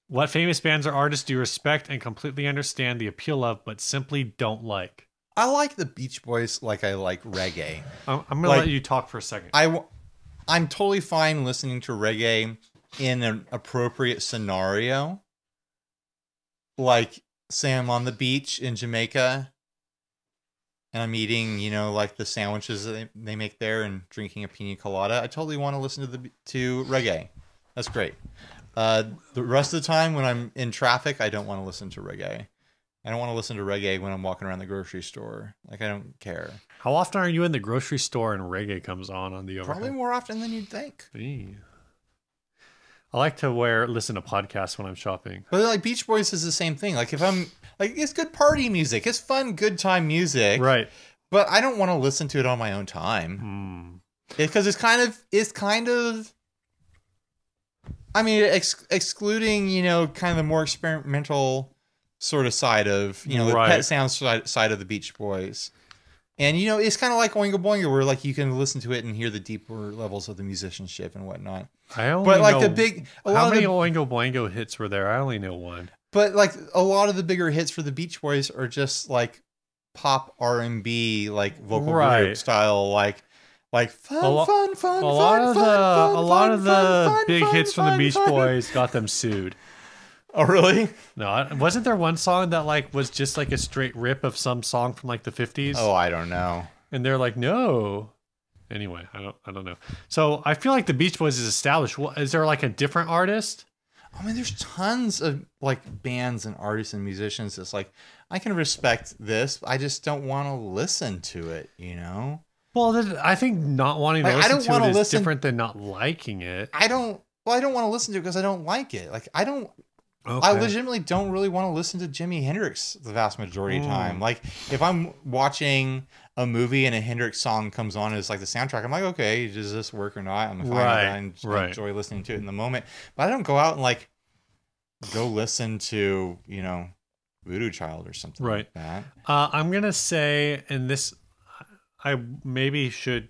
What famous bands or artists do you respect and completely understand the appeal of, but simply don't like? I like the Beach Boys like I like reggae. I'm going to let you talk for a second. I'm totally fine listening to reggae in an appropriate scenario. Like, say I'm on the beach in Jamaica and I'm eating, like the sandwiches that they make there and drinking a pina colada. I totally want to listen to reggae. That's great. The rest of the time when I'm in traffic, I don't want to listen to reggae. I don't want to listen to reggae when I'm walking around the grocery store. Like, I don't care. How often are you in the grocery store and reggae comes on the overhead? Probably more often than you'd think. Eee. I like to listen to podcasts when I'm shopping. But like Beach Boys is the same thing. Like if I'm like, it's good party music. It's fun, good time music. Right. But I don't want to listen to it on my own time. Because it's kind of, I mean, excluding, kind of the more experimental sort of side of, the Pet Sounds side of the Beach Boys. And, it's kind of like Oingo Boingo, where like you can listen to it and hear the deeper levels of the musicianship and whatnot. How many Oingo Boingo hits were there? I only know one. But like a lot of the bigger hits for the Beach Boys are just like pop R&B, like vocal group style, like fun. A lot of the big hits from the Beach Boys got them sued. Oh, really? No, wasn't there one song that like was just like a straight rip of some song from like the 50s? Oh, I don't know. And they're like, no. Anyway, I don't know. So I feel like the Beach Boys is established. Is there like a different artist? I mean, there's tons of like bands and artists and musicians that's like, I can respect this. I just don't want to listen to it, Well, I think not wanting to listen to it is different than not liking it. I don't Well, I don't want to listen to it because I don't like it. Like I don't. Okay. I legitimately don't really want to listen to Jimi Hendrix the vast majority of the time. Like if I'm watching a movie and a Hendrix song comes on as like the soundtrack, I'm like, okay, does this work or not? I'm fine with that and I enjoy listening to it in the moment. But I don't go out and like go listen to, Voodoo Child or something like that. I'm going to say, and this, I maybe should...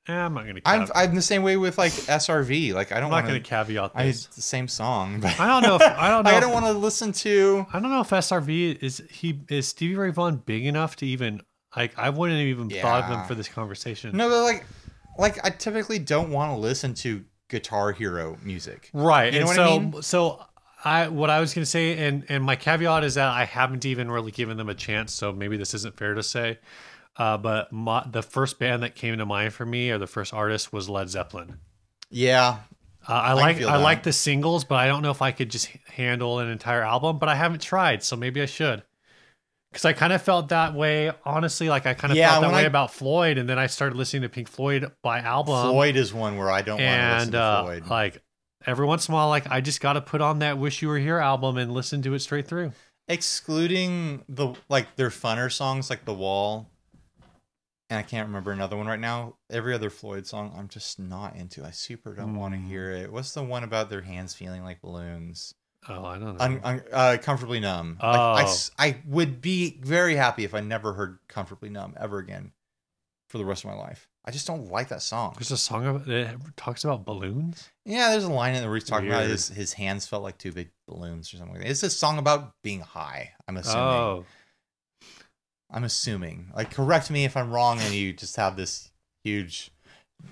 I'm not going to. I'm the same way with like SRV. Like I'm not going to caveat this. It's the same song. But I don't know. I don't want to listen to. I don't know if SRV is Stevie Ray Vaughan big enough to even like. I wouldn't have even thought of him for this conversation. No, but like I typically don't want to listen to Guitar Hero music. Right. You know what I mean? So what I was going to say, and my caveat is that I haven't even really given them a chance. So maybe this isn't fair to say. But the first band that came to mind for me, or the first artist, was Led Zeppelin. Yeah, I like the singles, but I don't know if I could just handle an entire album. But I haven't tried, so maybe I should. Because I kind of felt that way, honestly. Like I kind of felt that way about Floyd, and then I started listening to Pink Floyd by album. Floyd is one where I don't want to listen to Floyd. Like every once in a while, like I just got to put on that "Wish You Were Here" album and listen to it straight through. Excluding their funner songs like "The Wall." And I can't remember another one right now. Every other Floyd song, I'm just not into. I super don't want to hear it. What's the one about their hands feeling like balloons? Oh, I don't know. Comfortably Numb. Oh. I would be very happy if I never heard Comfortably Numb ever again for the rest of my life. I just don't like that song. There's a song that talks about balloons? Yeah, there's a line in there where he's talking about his hands felt like two big balloons or something like that. It's a song about being high, I'm assuming. Oh. I'm assuming. Like, correct me if I'm wrong and you just have this huge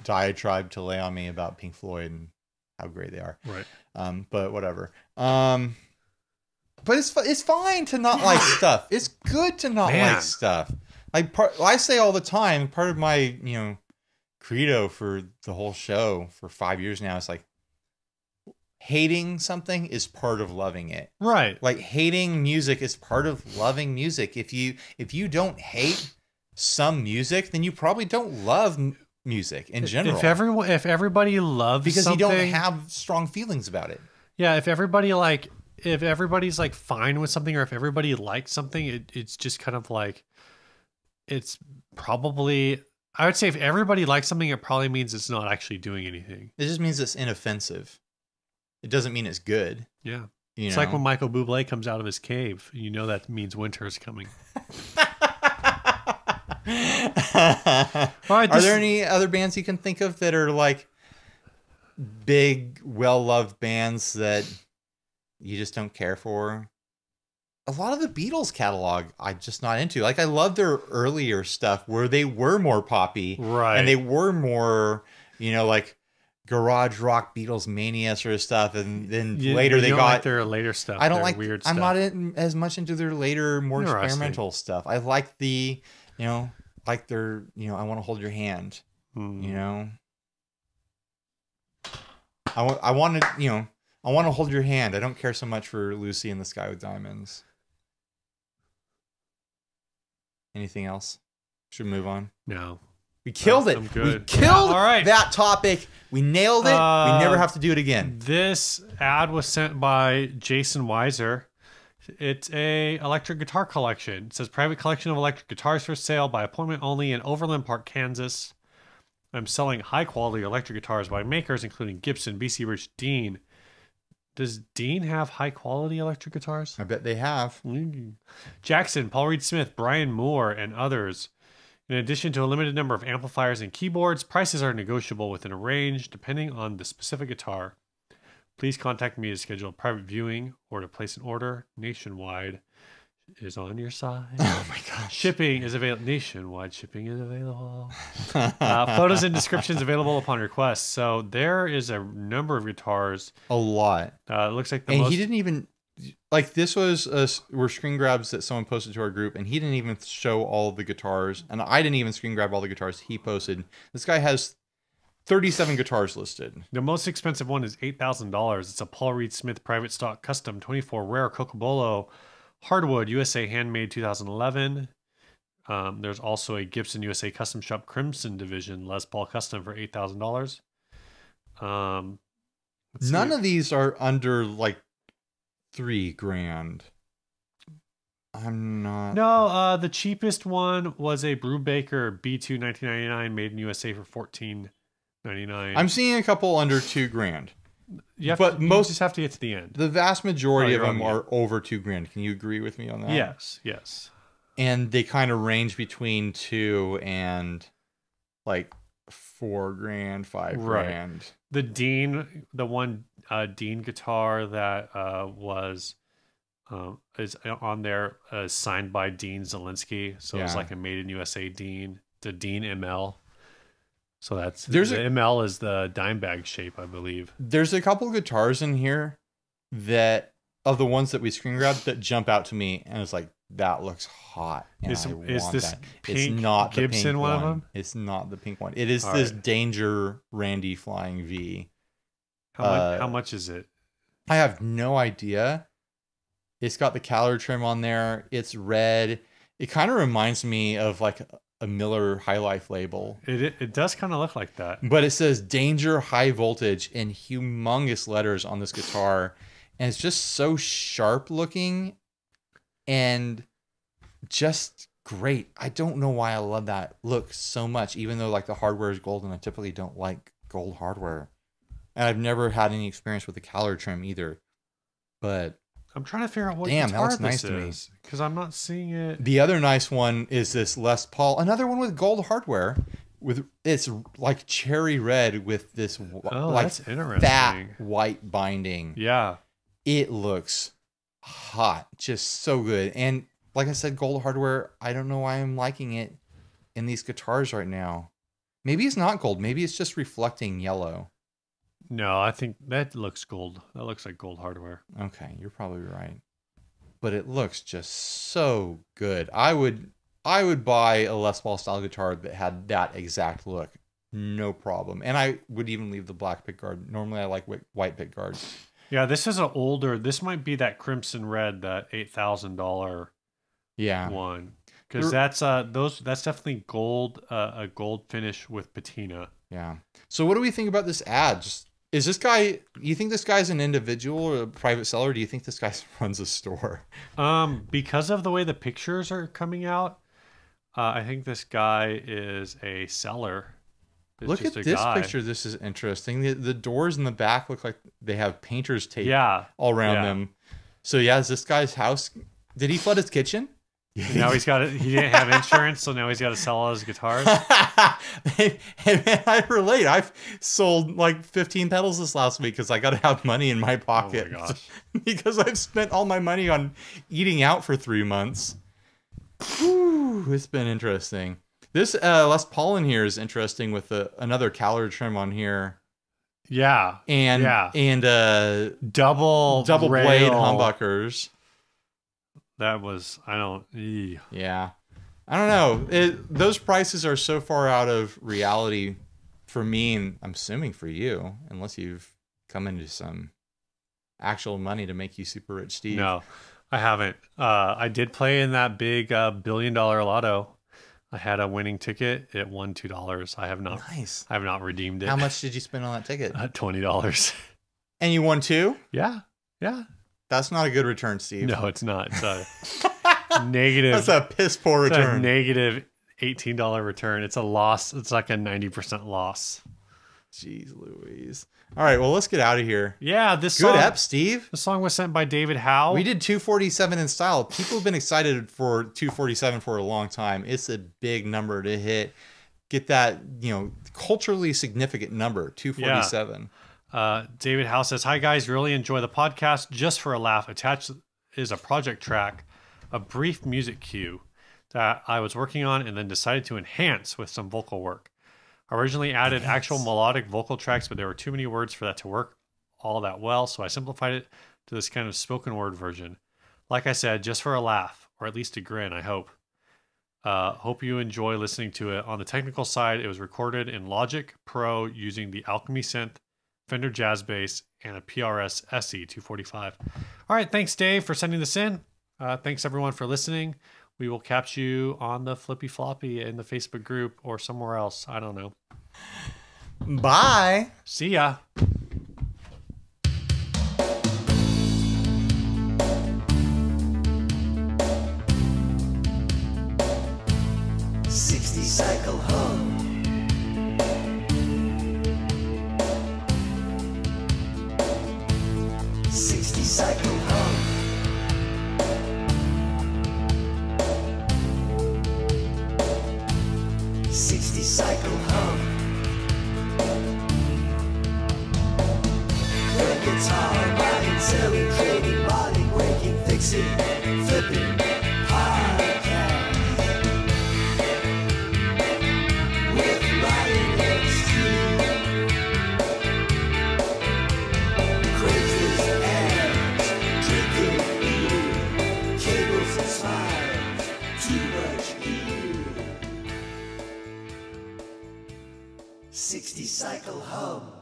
diatribe to lay on me about Pink Floyd and how great they are. Right. But whatever. But it's fine to not like stuff. It's good to not like stuff. I say all the time, part of my, credo for the whole show for 5 years now is like, hating something is part of loving it. Right. Like hating music is part of loving music. If you don't hate some music, then you probably don't love music in general. If everybody loves because something, you don't have strong feelings about it. Yeah, if everybody's like fine with something, or if everybody likes something, it's just kind of like, it's probably, I would say if everybody likes something, it probably means it's not actually doing anything. It just means it's inoffensive. It doesn't mean it's good. Yeah. It's like when Michael Bublé comes out of his cave. You know that means winter is coming. Are there any other bands you can think of that are like big, well-loved bands that you just don't care for? A lot of the Beatles catalog I'm just not into. Like I love their earlier stuff where they were more poppy. Right. And they were more, like garage rock Beatles mania sort of stuff, and then later they got like their later stuff. I don't like weird I'm stuff. not as much into their later, more experimental stuff. I like the like their I Want to Hold Your Hand. I want to hold your hand. I don't care so much for Lucy in the Sky with Diamonds. Anything else? Should we move on? No. We killed it. We killed that topic. We nailed it. We never have to do it again. This ad was sent by Jason Weiser. It's a electric guitar collection. It says private collection of electric guitars for sale by appointment only in Overland Park, Kansas. I'm selling high quality electric guitars by makers including Gibson, BC Rich, Dean. Does Dean have high quality electric guitars? I bet they have. Jackson, Paul Reed Smith, Brian Moore, and others. In addition to a limited number of amplifiers and keyboards, prices are negotiable within a range depending on the specific guitar. Please contact me to schedule a private viewing or to place an order. Nationwide is on your side. Oh my gosh. Shipping is available. Nationwide shipping is available. Photos and descriptions available upon request. So there is a number of guitars. A lot. It looks like he didn't even like this were screen grabs that someone posted to our group, and he didn't even show all the guitars, and I didn't even screen grab all the guitars he posted. This guy has 37 guitars listed. The most expensive one is $8,000. It's a Paul Reed Smith private stock custom 24 rare Cocobolo hardwood USA handmade 2011. There's also a Gibson USA custom shop Crimson Division Les Paul custom for $8,000. None of these are under like $3,000. I'm not. No, the cheapest one was a Brubaker B2 1999 made in USA for $14.99. I'm seeing a couple under $2,000. You just have to get to the end. The vast majority of them are over $2,000. Can you agree with me on that? Yes. And they kind of range between 2 and like $4,000, $5,000. Right. The Dean, the one Dean guitar that is on there, signed by Dean Zelinsky. So it's like a made in USA Dean, the Dean ML. So the ML is the dime bag shape, I believe. There's a couple guitars in here that of the ones that we screen grabbed that jump out to me, and it's like, that looks hot. Is this pink it's not Gibson the pink one of them? It's not the pink one. It is this Danger Randy Flying V. How much is it? I have no idea. It's got the calorie trim on there. It's red. It kind of reminds me of like a Miller High Life label. It does kind of look like that. But it says Danger High Voltage in humongous letters on this guitar. And it's just so sharp looking and just great. I don't know why I love that look so much, even though like the hardware is gold and I typically don't like gold hardware. And I've never had any experience with the calorie trim either. But I'm trying to figure out what that guitar looks nice this to me. is, because I'm not seeing it. The other nice one is this Les Paul, another one with gold hardware. It's like cherry red with this that's interesting. fat white binding. Yeah, it looks hot, just so good. And like I said, gold hardware. I don't know why I'm liking it in these guitars right now. Maybe it's not gold. Maybe it's just reflecting yellow. No, I think that looks gold. That looks like gold hardware. Okay, you're probably right. But it looks just so good. I would buy a Les Paul style guitar that had that exact look. No problem. And I would even leave the black pickguard. Normally I like white pickguards. Yeah, this is this might be that crimson red, that $8,000 one. Because that's definitely gold, a gold finish with patina. Yeah. So what do we think about this ad? Is this guy, you think this guy's an individual or a private seller? Or do you think this guy runs a store? Because of the way the pictures are coming out, I think this guy is a seller. Look at this picture. This is interesting. The doors in the back look like they have painter's tape all around them. So is this guy's house? Did he flood his kitchen? Now he didn't have insurance, so now he's got to sell all his guitars. And man, I relate. I've sold like 15 pedals this last week because I got to have money in my pocket. Oh my gosh. Because I've spent all my money on eating out for 3 months. Whew, it's been interesting. This Les Paul in here is interesting with another calorie trim on here. Yeah. And double blade humbuckers. That was, yeah. I don't know. Those prices are so far out of reality for me, and I'm assuming for you, unless you've come into some actual money to make you super rich, Steve. No, I haven't. I did play in that big $1 billion lotto. I had a winning ticket. It won $2. I have not. Nice. I have not redeemed it. How much did you spend on that ticket? $20. And you won $2? Yeah. That's not a good return, Steve. No, it's not. It's a negative. That's a piss poor return. A negative $18 return. It's a loss. It's like a 90% loss. Jeez Louise. All right, well, let's get out of here. Yeah, this good song, ep, Steve. The song was sent by David Howe. We did 247 in style. People have been excited for 247 for a long time. It's a big number to hit. Get that, culturally significant number, 247. Yeah. David Howe says, "Hi guys, really enjoy the podcast. Just for a laugh, attached is a project track, a brief music cue that I was working on and then decided to enhance with some vocal work. I originally added actual melodic vocal tracks, but there were too many words for that to work all that well, so I simplified it to this kind of spoken word version. Like I said, just for a laugh, or at least a grin, I hope. Hope you enjoy listening to it. On the technical side, it was recorded in Logic Pro using the Alchemy synth, Fender Jazz Bass, and a PRS SE 245. All right, thanks, Dave, for sending this in. Thanks, everyone, for listening. We will catch you on the Flippy Floppy in the Facebook group or somewhere else. I don't know. Bye. See ya. 60 cycle hum. 60 cycle hum. 60 cycle hum. The guitar, buying, selling, trading, modding, breaking, fixing, flipping, podcast. With Ryan and Steve. Crazes and drinking beer. Cables and smiles, too much gear. 60 cycle hum.